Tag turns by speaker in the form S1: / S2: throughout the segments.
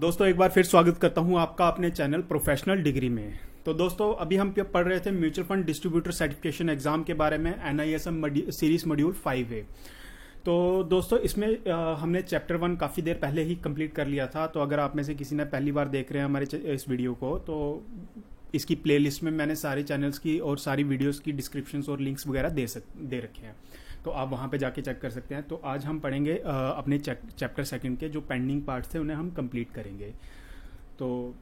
S1: दोस्तों एक बार फिर स्वागत करता हूं आपका अपने चैनल प्रोफेशनल डिग्री में। तो दोस्तों अभी हम पढ़ रहे थे mutual fund distributor certification exam के बारे में, NISM सीरीज मॉड्यूल 5A। तो दोस्तों इसमें हमने चैप्टर 1 काफ़ी देर पहले ही कंप्लीट कर लिया था। तो अगर आप में से किसी ने पहली बार देख रहे हैं हमारे इस वीडियो को, तो इसकी प्लेलिस्ट में मैंने सारे चैनल्स की और सारी वीडियोस की डिस्क्रिप्शंस और लिंक्स वगैरह दे रखे हैं, तो आप वहाँ पे जाके चेक कर सकते हैं। तो आज हम पढ़ेंगे अपने चैप्टर 2 के जो पेंडिंग पार्ट्स थे उन्हें हम कंप्लीट करेंगे। तो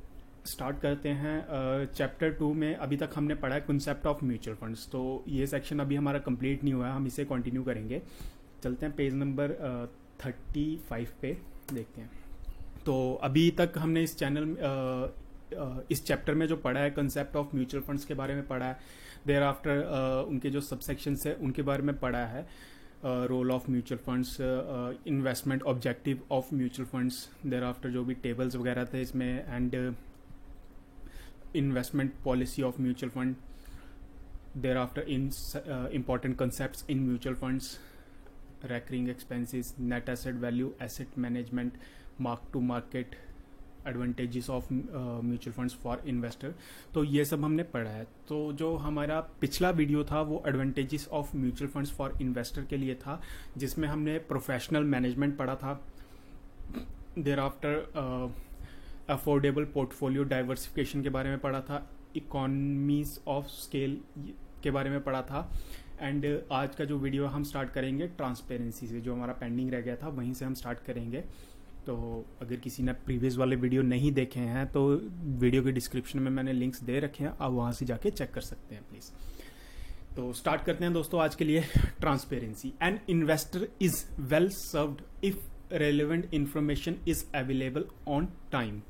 S1: स्टार्ट करते हैं। चैप्टर 2 में अभी तक हमने पढ़ा है कंसेप्ट ऑफ म्यूचुअल फंड्स। तो ये सेक्शन अभी हमारा कंप्लीट नहीं हुआ है, हम इसे कंटिन्यू करेंगे। चलते हैं पेज नंबर 35 पे, देखते हैं। तो अभी तक हमने इस चैप्टर में जो पढ़ा है कंसेप्ट ऑफ म्यूचुअल फंड्स के बारे में पढ़ा है। देयर आफ्टर उनके जो सबसेक्शंस है उनके बारे में पढ़ा है। Role of mutual funds, investment objective of mutual funds, thereafter जो भी टेबल्स वगैरह थे इसमें, and investment policy of mutual fund, thereafter in important concepts in mutual funds, recurring expenses, net asset value, asset management, mark to market, advantages of mutual funds for investor। तो ये सब हमने पढ़ा है। तो जो हमारा पिछला वीडियो था वो advantages of mutual funds for investor के लिए था, जिसमें हमने प्रोफेशनल मैनेजमेंट पढ़ा था। Thereafter affordable portfolio diversification के बारे में पढ़ा था, इकोनॉमीज ऑफ स्केल के बारे में पढ़ा था। एंड आज का जो वीडियो हम स्टार्ट करेंगे ट्रांसपेरेंसी से, जो हमारा पेंडिंग रह गया था वहीं से हम स्टार्ट करेंगे। तो अगर किसी ने प्रीवियस वाले वीडियो नहीं देखे हैं तो वीडियो के डिस्क्रिप्शन में मैंने लिंक्स दे रखे हैं, आप वहाँ से जाके चेक कर सकते हैं प्लीज़। तो स्टार्ट करते हैं दोस्तों आज के लिए। Transparency, an investor is well served if relevant information is available on time.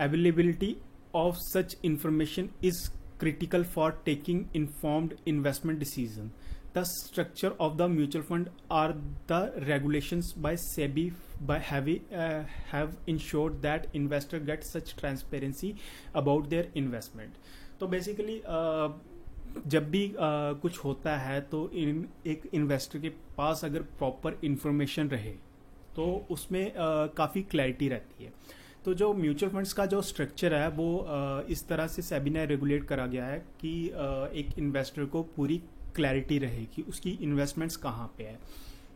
S1: Availability of such information is critical for taking informed investment decision. The structure of the mutual fund are the regulations by SEBI have ensured that investor get such transparency about their investment. तो basically जब भी कुछ होता है तो एक investor के पास अगर प्रॉपर इंफॉर्मेशन रहे तो उसमें काफ़ी क्लैरिटी रहती है। तो जो म्यूचुअल फंड्स का जो स्ट्रक्चर है वो इस तरह से सेबी ने रेगुलेट करा गया है कि एक इन्वेस्टर को पूरी क्लैरिटी रहे कि उसकी इन्वेस्टमेंट्स कहाँ पे है,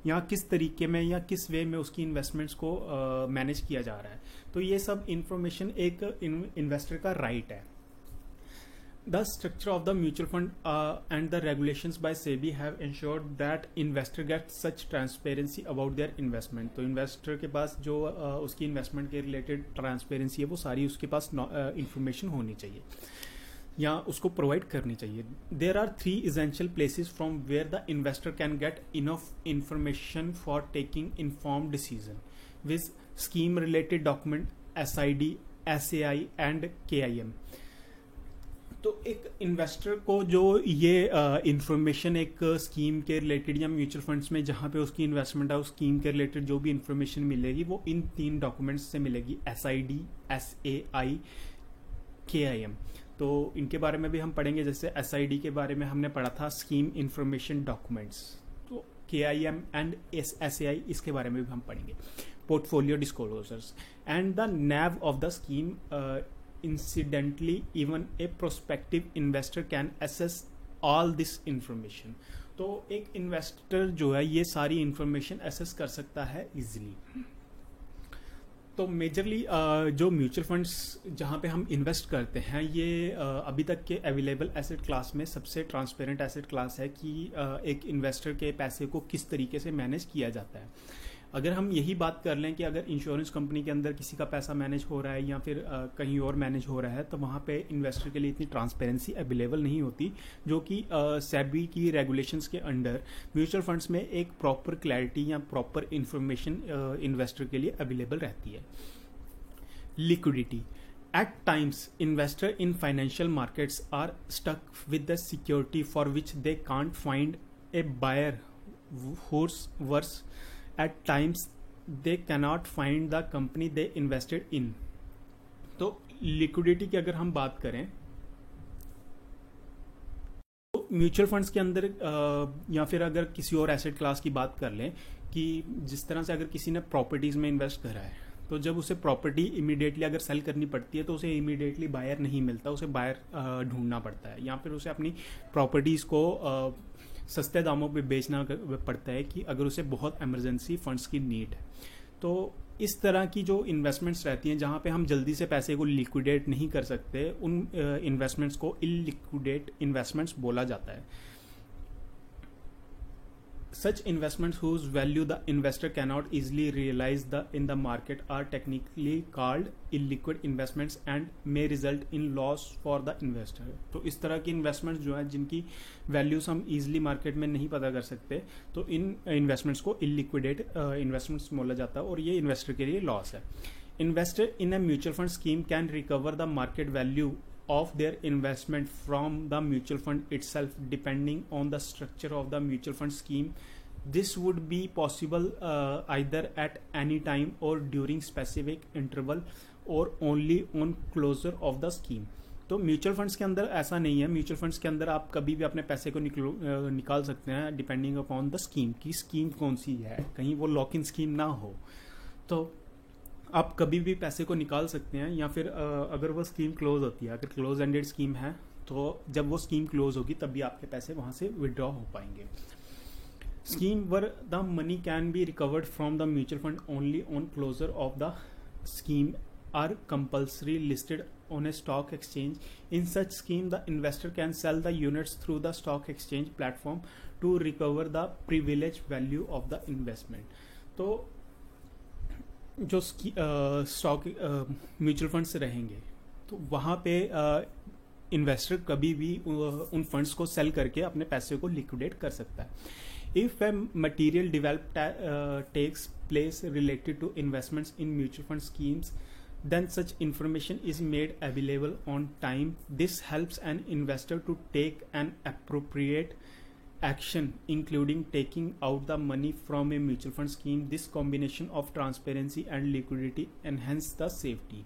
S1: या किस तरीके में या किस वे में उसकी इन्वेस्टमेंट्स को मैनेज किया जा रहा है। तो ये सब इंफॉर्मेशन एक इन्वेस्टर का राइट है। The structure of the mutual fund and the regulations by SEBI have ensured that investor gets such transparency about their investment। तो इन्वेस्टर के पास जो उसकी इन्वेस्टमेंट के रिलेटेड ट्रांसपेरेंसी है वो सारी उसके पास इंफॉर्मेशन होनी चाहिए या उसको प्रोवाइड करनी चाहिए। There are 3 essential places from where the investor can get enough information for taking informed decision with scheme related document, SID, SAI and KIM। तो एक इन्वेस्टर को जो ये इंफॉर्मेशन एक स्कीम के रिलेटेड या म्यूचुअल फंड्स में जहाँ पे उसकी इन्वेस्टमेंट है उस स्कीम के रिलेटेड जो भी इंफॉर्मेशन मिलेगी वो इन 3 डॉक्यूमेंट्स से मिलेगी, SID, SAI, KIM। तो इनके बारे में भी हम पढ़ेंगे। जैसे SID के बारे में हमने पढ़ा था स्कीम इंफॉर्मेशन डॉक्यूमेंट्स, तो KIM एंड SAI इसके बारे में भी हम पढ़ेंगे, portfolio disclosures and the NAV of the scheme. Incidentally, even a prospective investor can assess all this information। तो एक इन्वेस्टर जो है ये सारी इंफॉर्मेशन एसेस कर सकता है इजीली। तो मेजरली जो म्यूचुअल फंड्स जहाँ पे हम इन्वेस्ट करते हैं ये अभी तक के अवेलेबल एसेट क्लास में सबसे ट्रांसपेरेंट एसेट क्लास है कि एक इन्वेस्टर के पैसे को किस तरीके से मैनेज किया जाता है। अगर हम यही बात कर लें कि अगर इंश्योरेंस कंपनी के अंदर किसी का पैसा मैनेज हो रहा है या फिर कहीं और मैनेज हो रहा है तो वहाँ पे इन्वेस्टर के लिए इतनी ट्रांसपेरेंसी अवेलेबल नहीं होती, जो कि सेबी की रेगुलेशंस के अंडर म्यूचुअल फंड्स में एक प्रॉपर क्लैरिटी या प्रॉपर इंफॉर्मेशन इन्वेस्टर के लिए अवेलेबल रहती है। Liquidity, at times investor in financial markets are stuck with the security for which they can't find a buyer whose worth at times they cannot find the company they invested in। तो liquidity की अगर हम बात करें तो mutual funds के अंदर या फिर अगर किसी और एसेट क्लास की बात कर लें कि जिस तरह से अगर किसी ने प्रॉपर्टीज में इन्वेस्ट करा है तो जब उसे प्रॉपर्टी इमीडिएटली अगर सेल करनी पड़ती है तो उसे इमीडिएटली बायर नहीं मिलता, उसे बायर ढूंढना पड़ता है, या फिर उसे अपनी प्रॉपर्टीज़ को सस्ते दामों पे बेचना पड़ता है कि अगर उसे बहुत इमरजेंसी फंड्स की नीड है। तो इस तरह की जो इन्वेस्टमेंट्स रहती हैं जहाँ पे हम जल्दी से पैसे को लिक्विडेट नहीं कर सकते, उन इन्वेस्टमेंट्स को इलिक्विडेट इन्वेस्टमेंट्स बोला जाता है। Such investments whose value the investor cannot easily realize in the market are technically called illiquid investments and may result in loss for the investor। तो इस तरह की इन्वेस्टमेंट्स जो है जिनकी वैल्यूज हम इजीली मार्केट में नहीं पता कर सकते, तो इन इन्वेस्टमेंट्स को इलिक्विडेट इन्वेस्टमेंट्स बोला जाता है और ये इन्वेस्टर के लिए लॉस है। Investor in a mutual fund scheme can recover the market value of their investment from the mutual fund itself depending on the structure of the mutual fund scheme. This would be possible either at any time or during specific interval or only on closure of the scheme। तो mutual funds के अंदर ऐसा नहीं है, mutual funds के अंदर आप कभी भी अपने पैसे को निकाल सकते हैं डिपेंडिंग अपॉन द स्कीम की स्कीम कौन सी है, कहीं वो लॉक इन स्कीम ना हो, तो आप कभी भी पैसे को निकाल सकते हैं। या फिर अगर वो स्कीम क्लोज होती है, अगर क्लोज एंडेड स्कीम है तो जब वो स्कीम क्लोज होगी तभी आपके पैसे वहाँ से विड्रॉ हो पाएंगे। Scheme where the money can be recovered from the mutual fund only on closure of the scheme are compulsory listed on a stock exchange. In such scheme, the investor can sell the units through the stock exchange platform to recover the privilege value of the investment। तो जो stock mutual funds रहेंगे तो वहाँ पे investor कभी भी उन funds को सेल करके अपने पैसे को लिक्विडेट कर सकता है। If a material develop takes place related to investments in mutual fund schemes then such information is made available on time. This helps an investor to take an appropriate action, including taking out the money from a mutual fund scheme. This combination of transparency and liquidity enhance the safety।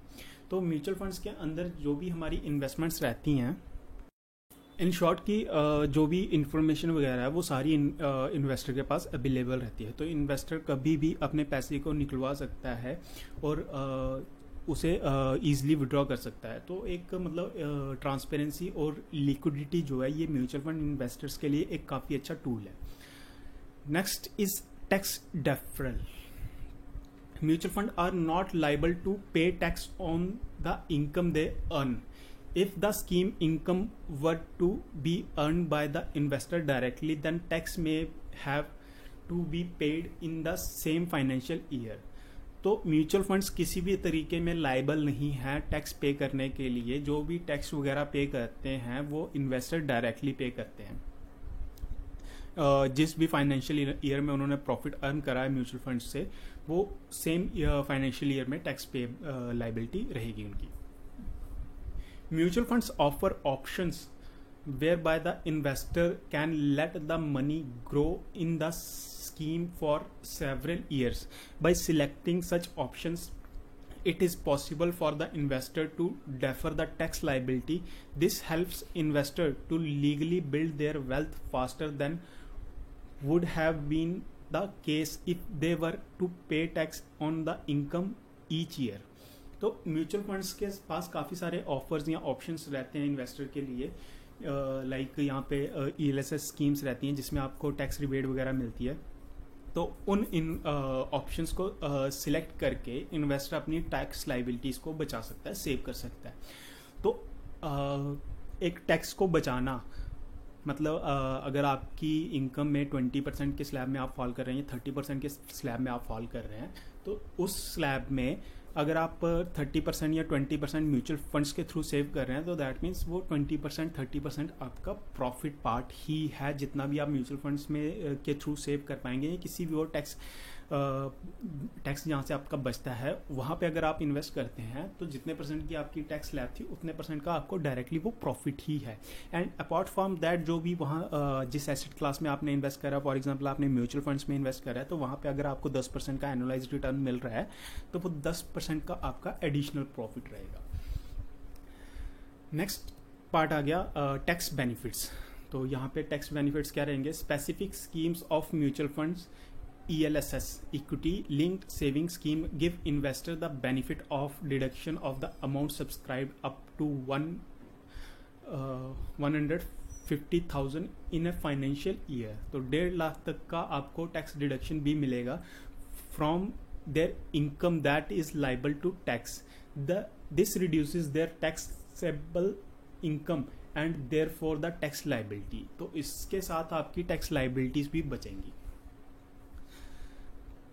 S1: तो mutual funds के अंदर जो भी हमारी investments रहती हैं, in short की जो भी इंफॉर्मेशन वगैरह है वो सारी इन्वेस्टर के पास अवेलेबल रहती है। तो इन्वेस्टर कभी भी अपने पैसे को निकलवा सकता है और उसे ईजिली विड्रॉ कर सकता है। तो एक मतलब ट्रांसपेरेंसी और लिक्विडिटी जो है ये म्यूचुअल फंड इन्वेस्टर्स के लिए एक काफ़ी अच्छा टूल है। Next is tax deferral. Mutual fund are not liable to pay tax on the income they earn if the scheme income were to be earned by the investor directly, then tax may have to be paid in the same financial year। तो mutual funds किसी भी तरीके में liable नहीं है tax पे करने के लिए। जो भी टैक्स वगैरह पे करते हैं वो इन्वेस्टर डायरेक्टली पे करते हैं। जिस भी फाइनेंशियल ईयर में उन्होंने प्रॉफिट अर्न करा है म्यूचुअल फंड से, वो सेम फाइनेंशियल ईयर में टैक्स पे लाइबिलिटी रहेगी उनकी। Mutual funds offer options whereby the investor can let the money grow in the scheme for several years. By selecting such options, it is possible for the investor to defer the tax liability. This helps investor to legally build their wealth faster than would have been the case if they were to pay tax on the income each year। तो mutual funds के पास काफ़ी सारे offers या options रहते हैं investor के लिए। Like यहाँ पे ELSS स्कीम्स रहती हैं जिसमें आपको टैक्स रिबेट वगैरह मिलती है। तो उन इन ऑप्शंस को सिलेक्ट करके इन्वेस्टर अपनी टैक्स लाइबिलिटीज़ को बचा सकता है, सेव कर सकता है। तो एक टैक्स को बचाना मतलब अगर आपकी इनकम में 20% के स्लैब में आप फॉल कर रहे हैं, 30% के स्लैब में आप फॉल कर रहे हैं, तो उस स्लैब में अगर आप 30% या 20% म्यूचुअल फंड्स के थ्रू सेव कर रहे हैं तो दैट मीन्स वो 20% 30% आपका प्रॉफिट पार्ट ही है। जितना भी आप म्यूचुअल फंड्स में के थ्रू सेव कर पाएंगे, किसी भी और टैक्स जहाँ से आपका बचता है वहाँ पे अगर आप इन्वेस्ट करते हैं तो जितने परसेंट की आपकी टैक्स स्लैब थी उतने परसेंट का आपको डायरेक्टली वो प्रॉफिट ही है। एंड अपार्ट फ्रॉम दैट जो भी वहाँ जिस एसेट क्लास में आपने इन्वेस्ट करा, फॉर एग्जांपल आपने म्यूचुअल फंड्स में इन्वेस्ट करा है, तो वहाँ पे अगर आपको 10% का एनुअलाइज रिटर्न मिल रहा है तो वो 10% का आपका एडिशनल प्रॉफिट रहेगा। नेक्स्ट पार्ट आ गया टैक्स बेनिफिट्स। तो यहाँ पे टैक्स बेनिफिट्स क्या रहेंगे? Specific schemes of mutual funds ELSS, equity linked saving scheme, give investor the benefit of deduction of the amount subscribed up to 150,000 in a financial year। तो 1.5 लाख तक का आपको टैक्स डिडक्शन भी मिलेगा from their income that is liable to tax. This reduces their taxable income and therefore the tax liability. तो इसके साथ आपकी टैक्स लाइबिलिटीज भी बचेंगी।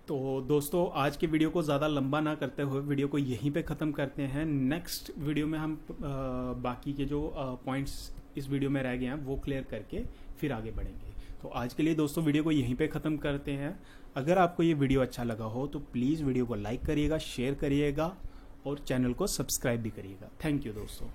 S1: तो दोस्तों आज के वीडियो को ज़्यादा लंबा ना करते हुए वीडियो को यहीं पे ख़त्म करते हैं। नेक्स्ट वीडियो में हम बाकी के जो पॉइंट्स इस वीडियो में रह गए हैं वो क्लियर करके फिर आगे बढ़ेंगे। तो आज के लिए दोस्तों वीडियो को यहीं पे ख़त्म करते हैं। अगर आपको ये वीडियो अच्छा लगा हो तो प्लीज़ वीडियो को लाइक करिएगा, शेयर करिएगा और चैनल को सब्सक्राइब भी करिएगा। थैंक यू दोस्तों।